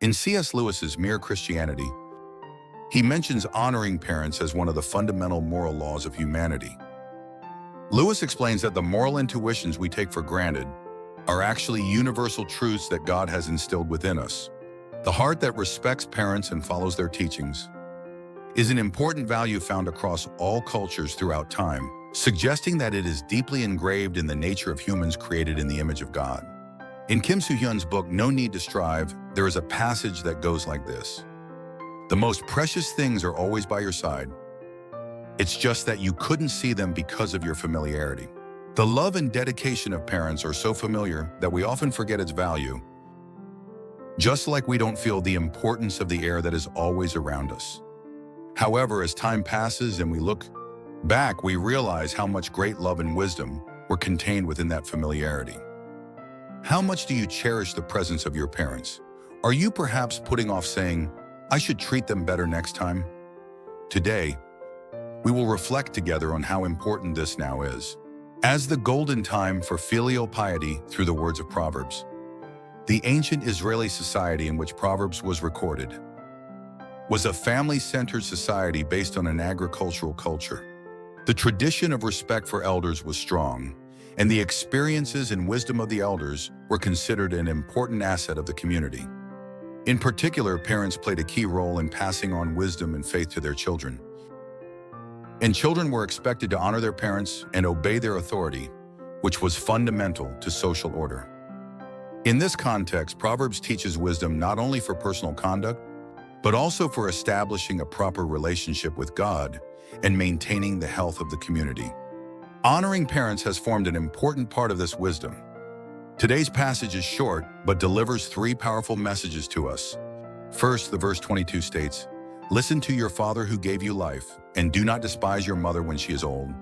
In C.S. Lewis's Mere Christianity, he mentions honoring parents as one of the fundamental moral laws of humanity. Lewis explains that the moral intuitions we take for granted are actually universal truths that God has instilled within us. The heart that respects parents and follows their teachings is an important value found across all cultures throughout time, suggesting that it is deeply engraved in the nature of humans created in the image of God. In Kim Su-hyun's book, No Need to Strive, there is a passage that goes like this: "The most precious things are always by your side. It's just that you couldn't see them because of your familiarity." The love and dedication of parents are so familiar that we often forget its value, just like we don't feel the importance of the air that is always around us. However, as time passes and we look back, we realize how much great love and wisdom were contained within that familiarity. How much do you cherish the presence of your parents? Are you perhaps putting off saying, "I should treat them better next time"? Today, we will reflect together on how important this now is. As the golden time for filial piety through the words of Proverbs, the ancient Israeli society in which Proverbs was recorded was a family-centered society based on an agricultural culture. The tradition of respect for elders was strong, and the experiences and wisdom of the elders were considered an important asset of the community. In particular, parents played a key role in passing on wisdom and faith to their children. And children were expected to honor their parents and obey their authority, which was fundamental to social order. In this context, Proverbs teaches wisdom not only for personal conduct, but also for establishing a proper relationship with God and maintaining the health of the community. Honoring parents has formed an important part of this wisdom. Today's passage is short, but delivers three powerful messages to us. First, the verse 22 states, "Listen to your father who gave you life, and do not despise your mother when she is old,"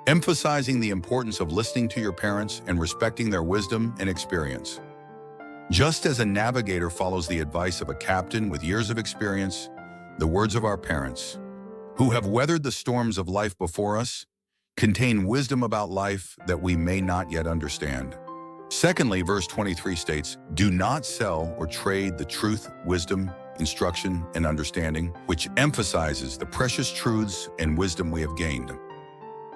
emphasizing the importance of listening to your parents and respecting their wisdom and experience. Just as a navigator follows the advice of a captain with years of experience, the words of our parents, who have weathered the storms of life before us, contain wisdom about life that we may not yet understand. Secondly, verse 23 states, "Do not sell or trade the truth, wisdom, instruction, and understanding," which emphasizes the precious truths and wisdom we have gained.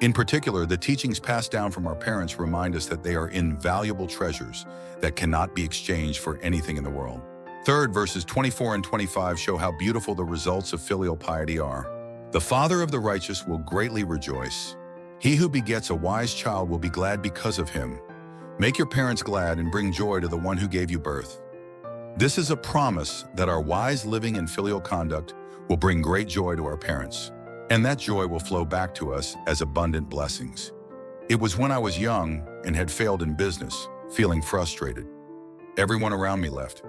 In particular, the teachings passed down from our parents remind us that they are invaluable treasures that cannot be exchanged for anything in the world. Third, verses 24 and 25 show how beautiful the results of filial piety are. "The father of the righteous will greatly rejoice. He who begets a wise child will be glad because of him. Make your parents glad and bring joy to the one who gave you birth." This is a promise that our wise living and filial conduct will bring great joy to our parents, and that joy will flow back to us as abundant blessings. It was when I was young and had failed in business, feeling frustrated. Everyone around me left,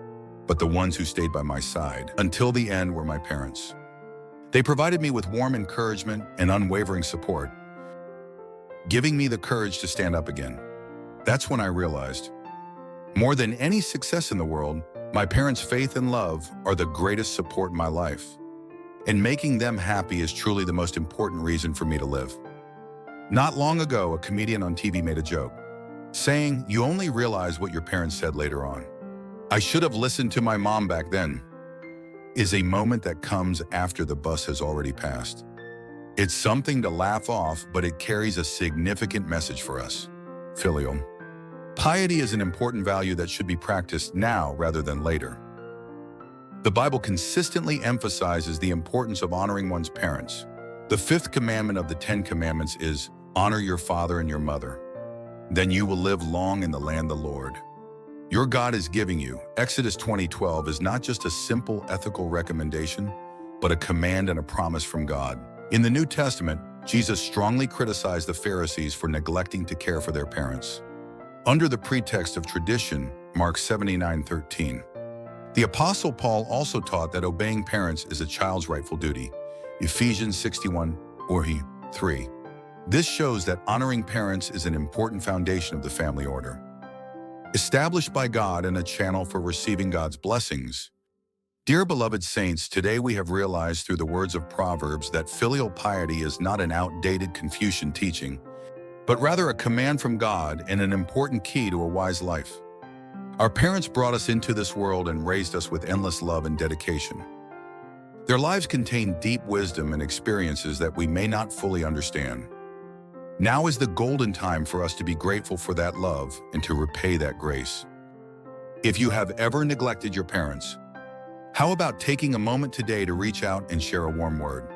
but the ones who stayed by my side until the end were my parents. They provided me with warm encouragement and unwavering support, giving me the courage to stand up again. That's when I realized, more than any success in the world, my parents' faith and love are the greatest support in my life. And making them happy is truly the most important reason for me to live. Not long ago, a comedian on TV made a joke, saying, "You only realize what your parents said later on. I should have listened to my mom back then," is a moment that comes after the bus has already passed. It's something to laugh off, but it carries a significant message for us. Filial piety is an important value that should be practiced now rather than later. The Bible consistently emphasizes the importance of honoring one's parents. The fifth commandment of the 10 Commandments is, "Honor your father and your mother. Then you will live long in the land the Lord your God is giving you." Exodus 20:12 is not just a simple ethical recommendation, but a command and a promise from God. In the New Testament, Jesus strongly criticized the Pharisees for neglecting to care for their parents. Under the pretext of tradition, Mark 79:13. The Apostle Paul also taught that obeying parents is a child's rightful duty. Ephesians 61:3. This shows that honoring parents is an important foundation of the family order, established by God and a channel for receiving God's blessings. Dear beloved saints, today we have realized through the words of Proverbs that filial piety is not an outdated Confucian teaching, but rather a command from God and an important key to a wise life. Our parents brought us into this world and raised us with endless love and dedication. Their lives contain deep wisdom and experiences that we may not fully understand. Now is the golden time for us to be grateful for that love and to repay that grace. If you have ever neglected your parents, how about taking a moment today to reach out and share a warm word?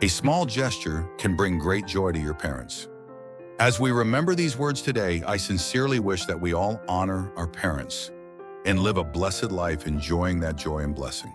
A small gesture can bring great joy to your parents. As we remember these words today, I sincerely wish that we all honor our parents and live a blessed life enjoying that joy and blessing.